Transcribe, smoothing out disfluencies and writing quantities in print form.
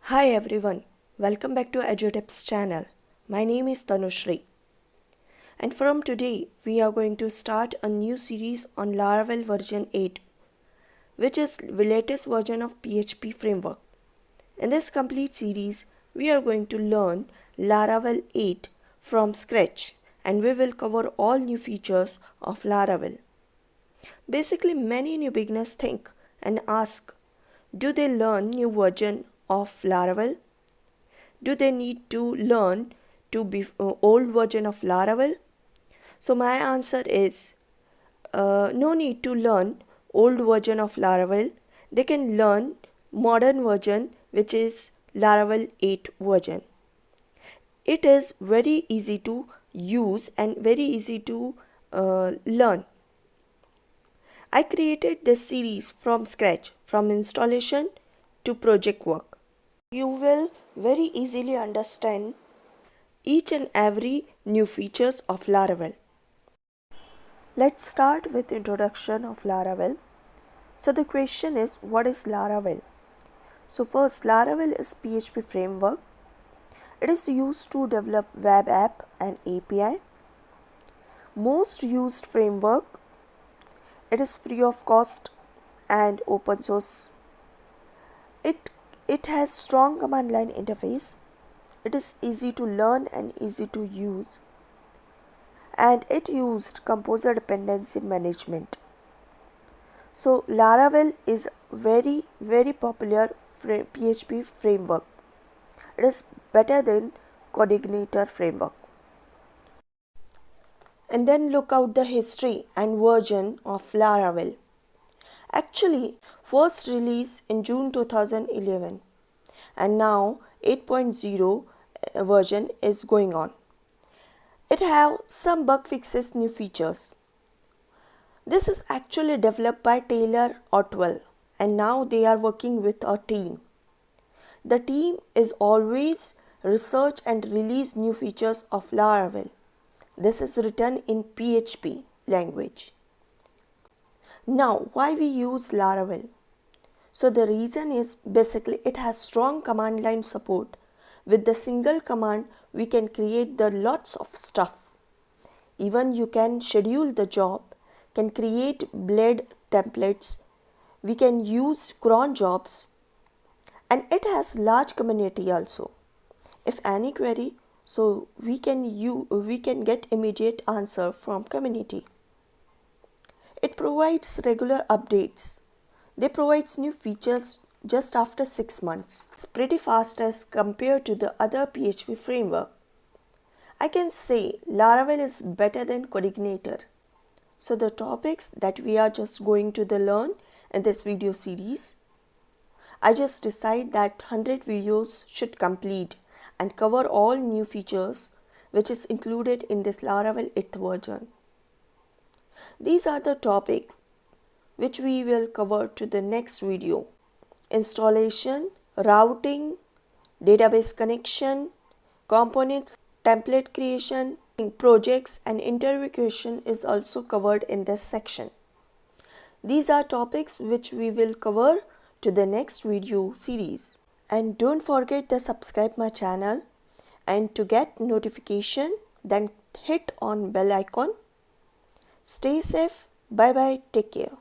Hi everyone, welcome back to EduTips channel. My name is Tanushree. And from today, we are going to start a new series on Laravel version 8, which is the latest version of PHP framework. In this complete series, we are going to learn Laravel 8 from scratch and we will cover all new features of Laravel. Basically, many new beginners think and ask, do they learn new version of Laravel? Do they need to learn to be old version of Laravel? So my answer is no need to learn old version of Laravel. They can learn modern version, which is Laravel 8 version. It is very easy to use and very easy to learn. I created this series from scratch, from installation to project work. You will very easily understand each and every new features of Laravel. Let's start with introduction of Laravel. So the question is, what is Laravel? So first, Laravel is PHP framework. It is used to develop web app and API. Most used framework. It is free of cost and open source. It has strong command line interface. It is easy to learn and easy to use. And it used composer dependency management. So Laravel is very popular PHP framework. It is better than Coordinator framework. And then look out the history and version of Laravel. Actually, first release in June 2011 and now 8.0 version is going on. It have some bug fixes, new features. This is actually developed by Taylor Otwell and now they are working with a team. The team is always research and release new features of Laravel. This is written in PHP language. Now, why we use Laravel? So the reason is basically it has strong command line support. With the single command, we can create the lots of stuff. Even you can schedule the job, can create blade templates. We can use cron jobs, and it has large community also. If any query, so we can get immediate answer from community. It provides regular updates. They provide new features just after 6 months. It's pretty fast as compared to the other PHP framework. I can say Laravel is better than Coordinator. So the topics that we are just going to learn in this video series, I just decide that 100 videos should complete and cover all new features which is included in this Laravel 8th version. These are the topics which we will cover to the next video. Installation, routing, database connection, components, template creation, projects and interview question is also covered in this section. These are topics which we will cover to the next video series. And don't forget to subscribe my channel and to get notification then hit on bell icon. Stay safe. Bye bye. Take care.